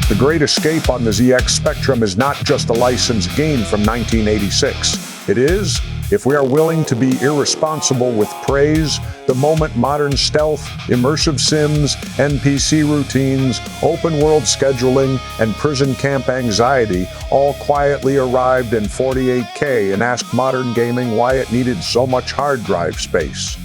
The Great Escape on the ZX Spectrum is not just a licensed game from 1986. It is, if we are willing to be irresponsible with praise, the moment modern stealth, immersive sims, NPC routines, open-world scheduling, and prison camp anxiety all quietly arrived in 48K and asked modern gaming why it needed so much hard drive space.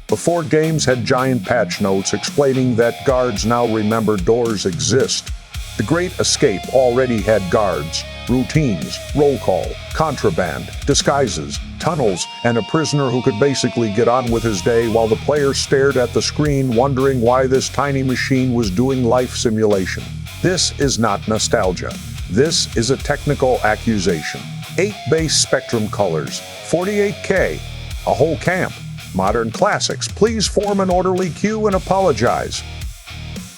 Before games had giant patch notes explaining that guards now remember doors exist, The Great Escape already had guards, routines, roll call, contraband, disguises, tunnels, and a prisoner who could basically get on with his day while the player stared at the screen wondering why this tiny machine was doing life simulation. This is not nostalgia. This is a technical accusation. 8 base Spectrum colors, 48K, a whole camp, modern classics. Please form an orderly queue and apologize.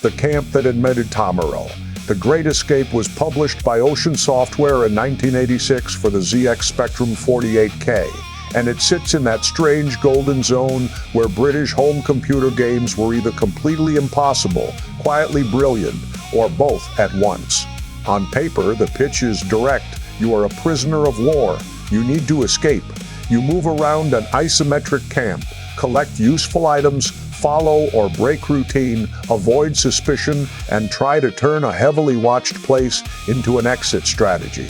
The camp that admitted Tomorrow. The Great Escape was published by Ocean Software in 1986 for the ZX Spectrum 48K, and it sits in that strange golden zone where British home computer games were either completely impossible, quietly brilliant, or both at once. On paper, the pitch is direct. You are a prisoner of war. You need to escape. You move around an isometric camp, collect useful items, follow or break routine, avoid suspicion, and try to turn a heavily watched place into an exit strategy.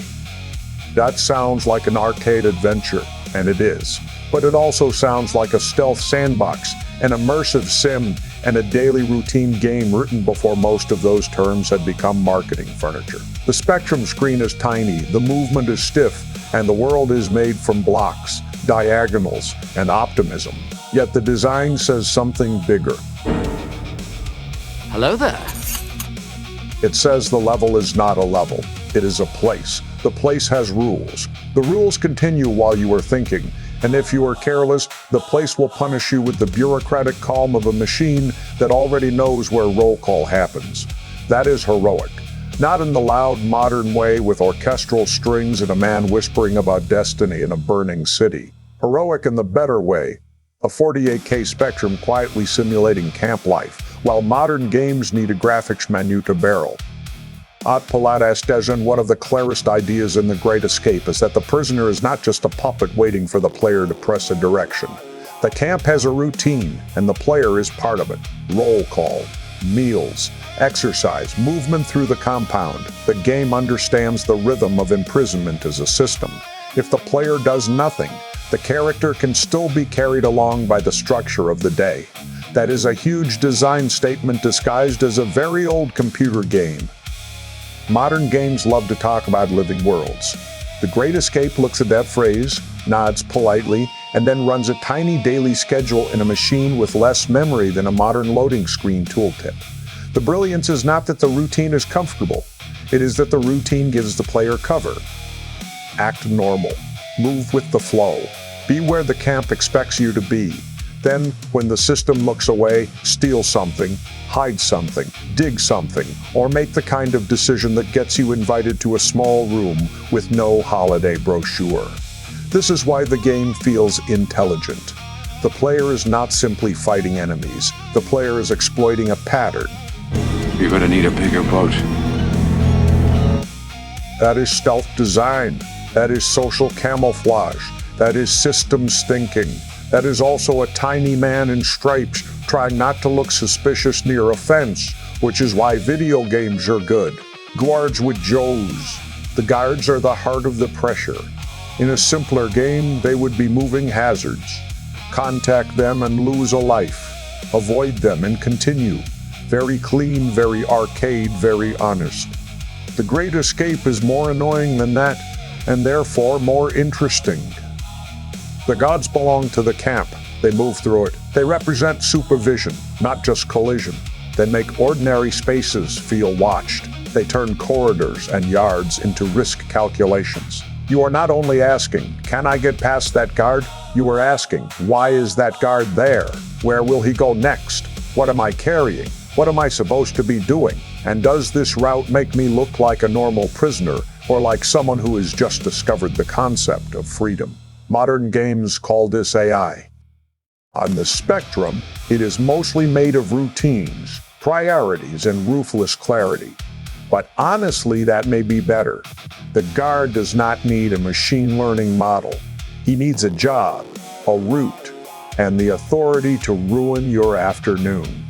That sounds like an arcade adventure, and it is. But it also sounds like a stealth sandbox, an immersive sim, and a daily routine game written before most of those terms had become marketing furniture. The Spectrum screen is tiny, the movement is stiff, and the world is made from blocks, diagonals, and optimism. Yet the design says something bigger. Hello there. It says the level is not a level. It is a place. The place has rules. The rules continue while you are thinking, and if you are careless, the place will punish you with the bureaucratic calm of a machine that already knows where roll call happens. That is heroic. Not in the loud, modern way with orchestral strings and a man whispering about destiny in a burning city. Heroic in the better way. A 48K Spectrum quietly simulating camp life, while modern games need a graphics menu to barrel. At Paladastesian, one of the clearest ideas in The Great Escape is that the prisoner is not just a puppet waiting for the player to press a direction. The camp has a routine, and the player is part of it. Roll call, meals, exercise, movement through the compound. The game understands the rhythm of imprisonment as a system. If the player does nothing, the character can still be carried along by the structure of the day. That is a huge design statement disguised as a very old computer game. Modern games love to talk about living worlds. The Great Escape looks at that phrase, nods politely, and then runs a tiny daily schedule in a machine with less memory than a modern loading screen tooltip. The brilliance is not that the routine is comfortable. It is that the routine gives the player cover. Act normal. Move with the flow. Be where the camp expects you to be. Then, when the system looks away, steal something, hide something, dig something, or make the kind of decision that gets you invited to a small room with no holiday brochure. This is why the game feels intelligent. The player is not simply fighting enemies. The player is exploiting a pattern. You're gonna need a bigger boat. That is stealth design. That is social camouflage. That is systems thinking. That is also a tiny man in stripes trying not to look suspicious near a fence, which is why video games are good. Guards with Joes. The guards are the heart of the pressure. In a simpler game, they would be moving hazards. Contact them and lose a life. Avoid them and continue. Very clean, very arcade, very honest. The Great Escape is more annoying than that, and therefore more interesting. The gods belong to the camp. They move through it. They represent supervision, not just collision. They make ordinary spaces feel watched. They turn corridors and yards into risk calculations. You are not only asking, can I get past that guard? You are asking, why is that guard there? Where will he go next? What am I carrying? What am I supposed to be doing? And does this route make me look like a normal prisoner or like someone who has just discovered the concept of freedom? Modern games call this AI. On the Spectrum, it is mostly made of routines, priorities, and ruthless clarity. But honestly, that may be better. The guard does not need a machine learning model. He needs a job, a route, and the authority to ruin your afternoon.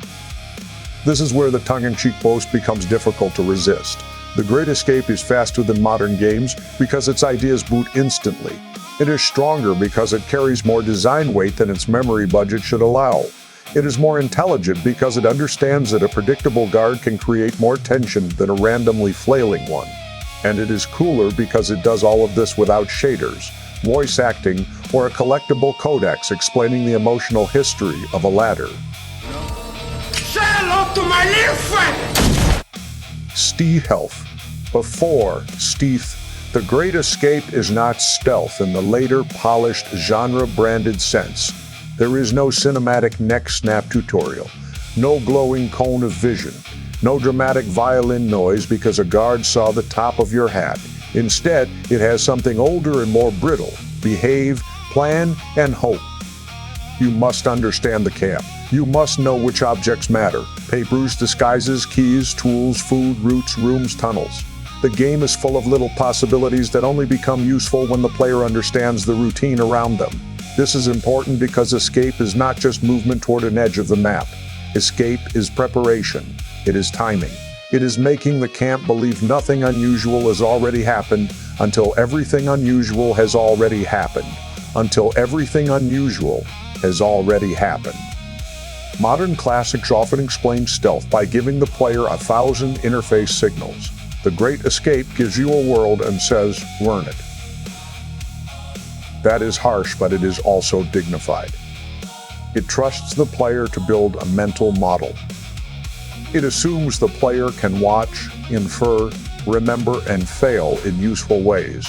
This is where the tongue-in-cheek boast becomes difficult to resist. The Great Escape is faster than modern games because its ideas boot instantly. It is stronger because it carries more design weight than its memory budget should allow. It is more intelligent because it understands that a predictable guard can create more tension than a randomly flailing one. And it is cooler because it does all of this without shaders, voice acting, or a collectible codex explaining the emotional history of a ladder. Say hello to my little friend! Stealth. Before Stealth, The Great Escape is not stealth in the later polished genre-branded sense. There is no cinematic neck snap tutorial, no glowing cone of vision, no dramatic violin noise because a guard saw the top of your hat. Instead, it has something older and more brittle: behave, plan, and hope. You must understand the camp. You must know which objects matter: papers, disguises, keys, tools, food, routes, rooms, tunnels. The game is full of little possibilities that only become useful when the player understands the routine around them. This is important because escape is not just movement toward an edge of the map. Escape is preparation. It is timing. It is making the camp believe nothing unusual has already happened until everything unusual has already happened. Until everything unusual has already happened. Modern classics often explain stealth by giving the player 1,000 interface signals. The Great Escape gives you a world and says, learn it. That is harsh, but it is also dignified. It trusts the player to build a mental model. It assumes the player can watch, infer, remember, and fail in useful ways.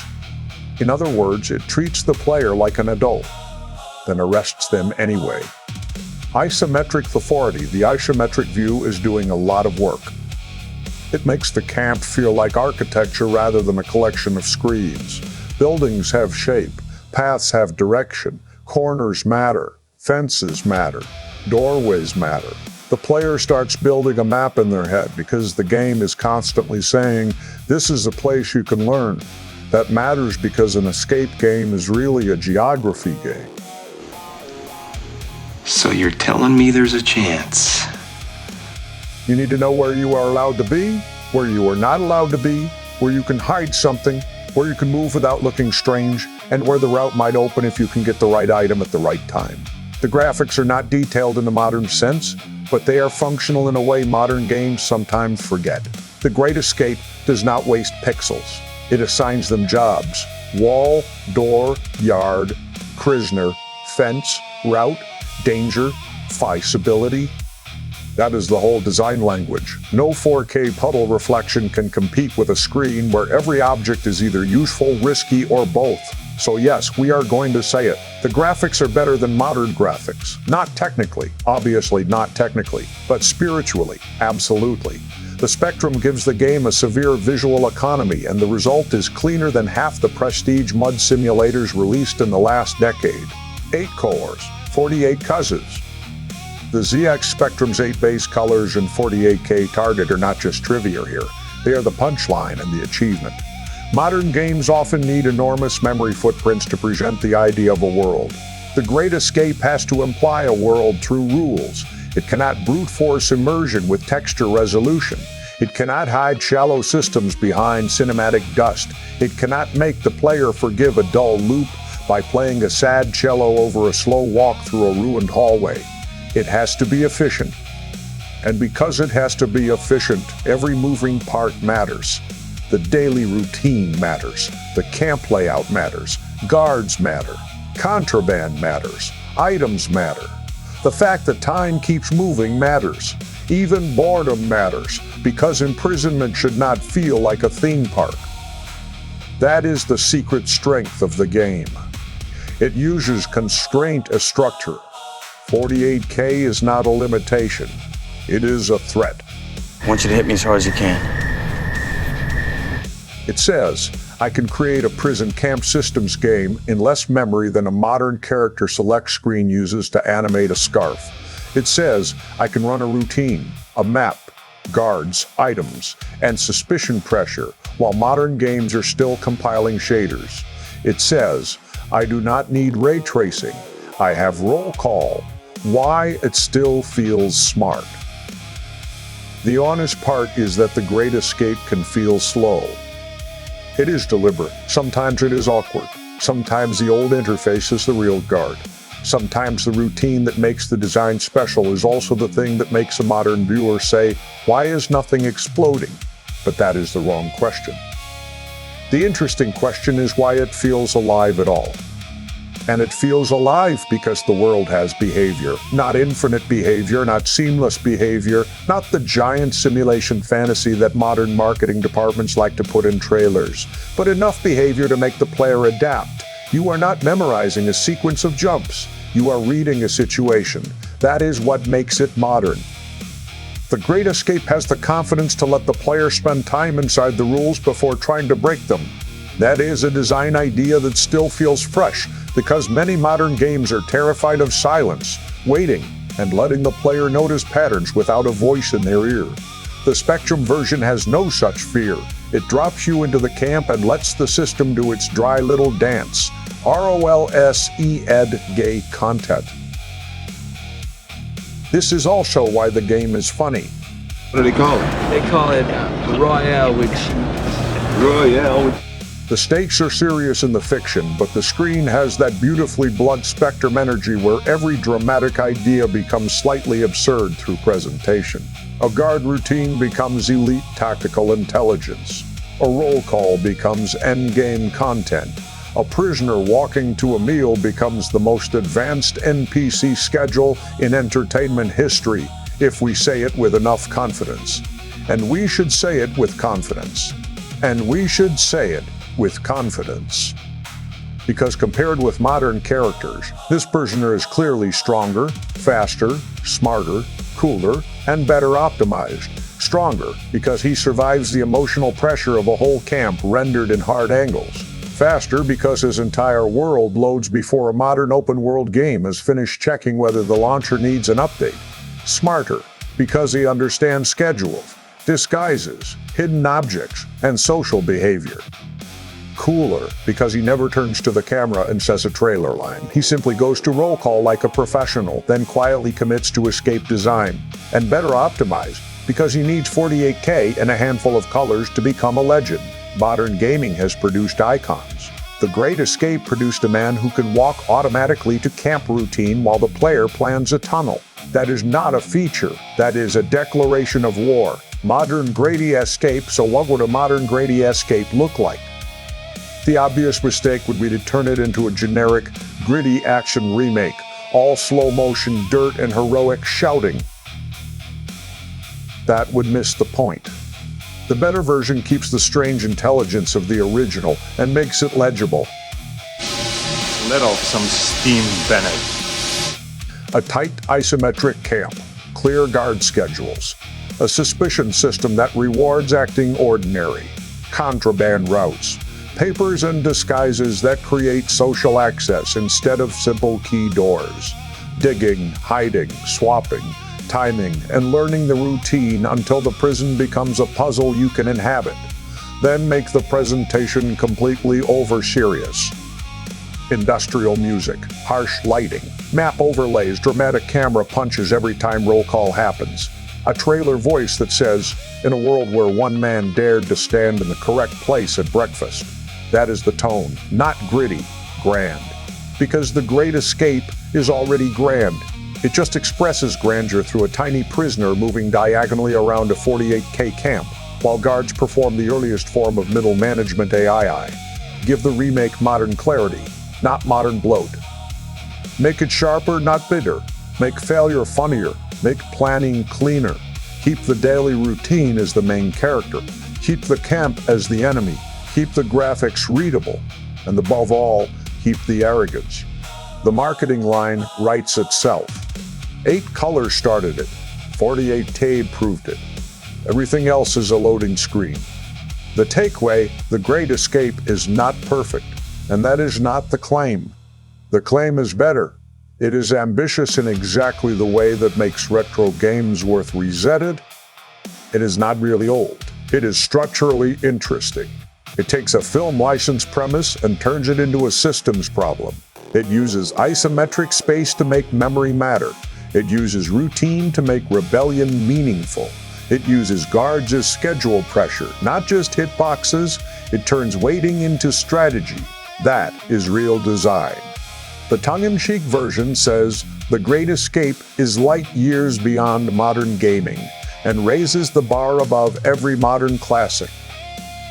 In other words, it treats the player like an adult, then arrests them anyway. Isometric authority, the isometric view, is doing a lot of work. It makes the camp feel like architecture rather than a collection of screens. Buildings have shape. Paths have direction, corners matter, fences matter, doorways matter. The player starts building a map in their head because the game is constantly saying, this is a place you can learn. That matters because an escape game is really a geography game. So you're telling me there's a chance? You need to know where you are allowed to be, where you are not allowed to be, where you can hide something, where you can move without looking strange, and where the route might open if you can get the right item at the right time. The graphics are not detailed in the modern sense, but they are functional in a way modern games sometimes forget. The Great Escape does not waste pixels. It assigns them jobs: wall, door, yard, prisoner, fence, route, danger, feasibility. That is the whole design language. No 4K puddle reflection can compete with a screen where every object is either useful, risky, or both. So yes, we are going to say it. The graphics are better than modern graphics. Not technically, obviously not technically, but spiritually, absolutely. The Spectrum gives the game a severe visual economy, and the result is cleaner than half the prestige mud simulators released in the last decade. 8 cores, 48 cousins. The ZX Spectrum's 8 base colors and 48K target are not just trivia here. They are the punchline and the achievement. Modern games often need enormous memory footprints to present the idea of a world. The Great Escape has to imply a world through rules. It cannot brute force immersion with texture resolution. It cannot hide shallow systems behind cinematic dust. It cannot make the player forgive a dull loop by playing a sad cello over a slow walk through a ruined hallway. It has to be efficient. And because it has to be efficient, every moving part matters. The daily routine matters. The camp layout matters. Guards matter. Contraband matters. Items matter. The fact that time keeps moving matters. Even boredom matters, because imprisonment should not feel like a theme park. That is the secret strength of the game. It uses constraint as structure. 48K is not a limitation. It is a threat. I want you to hit me as hard as you can. It says, I can create a prison camp systems game in less memory than a modern character select screen uses to animate a scarf. It says, I can run a routine, a map, guards, items, and suspicion pressure, while modern games are still compiling shaders. It says, I do not need ray tracing. I have roll call. Why it still feels smart. The honest part is that the Great Escape can feel slow. It is deliberate. Sometimes it is awkward. Sometimes the old interface is the real guard. Sometimes the routine that makes the design special is also the thing that makes a modern viewer say, why is nothing exploding? But that is the wrong question. The interesting question is why it feels alive at all. And it feels alive because the world has behavior. Not infinite behavior, not seamless behavior, not the giant simulation fantasy that modern marketing departments like to put in trailers, but enough behavior to make the player adapt. You are not memorizing a sequence of jumps. You are reading a situation. That is what makes it modern. The Great Escape has the confidence to let the player spend time inside the rules before trying to break them. That is a design idea that still feels fresh, because many modern games are terrified of silence, waiting, and letting the player notice patterns without a voice in their ear. The Spectrum version has no such fear. It drops you into the camp and lets the system do its dry little dance. ROLSED gay content. This is also why the game is funny. What do they call it? They call it Royale with Royale. The stakes are serious in the fiction, but the screen has that beautifully blunt Spectrum energy where every dramatic idea becomes slightly absurd through presentation. A guard routine becomes elite tactical intelligence. A roll call becomes endgame content. A prisoner walking to a meal becomes the most advanced NPC schedule in entertainment history, if we say it with enough confidence. And we should say it with confidence. And we should say it with confidence. Because compared with modern characters, this prisoner is clearly stronger, faster, smarter, cooler, and better optimized. Stronger because he survives the emotional pressure of a whole camp rendered in hard angles. Faster because his entire world loads before a modern open-world game has finished checking whether the launcher needs an update. Smarter because he understands schedules, disguises, hidden objects, and social behavior. Cooler because he never turns to the camera and says a trailer line. He simply goes to roll call like a professional, then quietly commits to escape design. And better optimized because he needs 48K and a handful of colors to become a legend. Modern gaming has produced icons. The Great Escape produced a man who can walk automatically to camp routine while the player plans a tunnel. That is not a feature, that is a declaration of war. Modern Great Escape, so what would a modern Great Escape look like? The obvious mistake would be to turn it into a generic, gritty action remake, all slow motion dirt and heroic shouting. That would miss the point. The better version keeps the strange intelligence of the original and makes it legible. Let off some steam, Bennett. A tight isometric camp, clear guard schedules, a suspicion system that rewards acting ordinary, contraband routes, papers and disguises that create social access instead of simple key doors, digging, hiding, swapping, timing, and learning the routine until the prison becomes a puzzle you can inhabit. Then make the presentation completely over-serious. Industrial music, harsh lighting, map overlays, dramatic camera punches every time roll call happens. A trailer voice that says, in a world where one man dared to stand in the correct place at breakfast. That is the tone, not gritty, grand. Because the Great Escape is already grand. It just expresses grandeur through a tiny prisoner moving diagonally around a 48K camp, while guards perform the earliest form of middle management AI. Give the remake modern clarity, not modern bloat. Make it sharper, not bitter. Make failure funnier. Make planning cleaner. Keep the daily routine as the main character. Keep the camp as the enemy. Keep the graphics readable. And above all, keep the arrogance. The marketing line writes itself. 8 colors started it. 48K proved it. Everything else is a loading screen. The takeaway, the Great Escape is not perfect, and that is not the claim. The claim is better. It is ambitious in exactly the way that makes retro games worth resetted It is not really old. It is structurally interesting. It takes a film license premise and turns it into a systems problem. It uses isometric space to make memory matter. It uses routine to make rebellion meaningful. It uses guards as schedule pressure, not just hitboxes. It turns waiting into strategy. That is real design. The tongue-in-cheek version says, "The Great Escape is light years beyond modern gaming and raises the bar above every modern classic."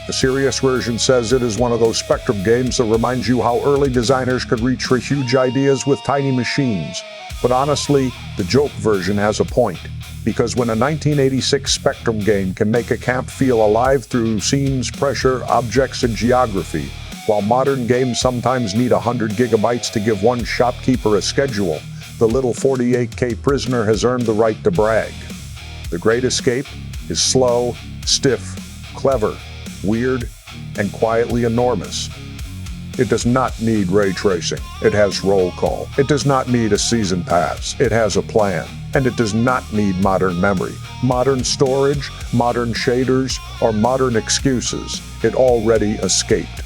The serious version says it is one of those Spectrum games that reminds you how early designers could reach for huge ideas with tiny machines. But honestly, the joke version has a point, because when a 1986 Spectrum game can make a camp feel alive through scenes, pressure, objects, and geography, while modern games sometimes need 100 gigabytes to give one shopkeeper a schedule, the little 48K prisoner has earned the right to brag. The Great Escape is slow, stiff, clever, weird, and quietly enormous. It does not need ray tracing. It has roll call. It does not need a season pass. It has a plan. And it does not need modern memory, modern storage, modern shaders, or modern excuses. It already escaped.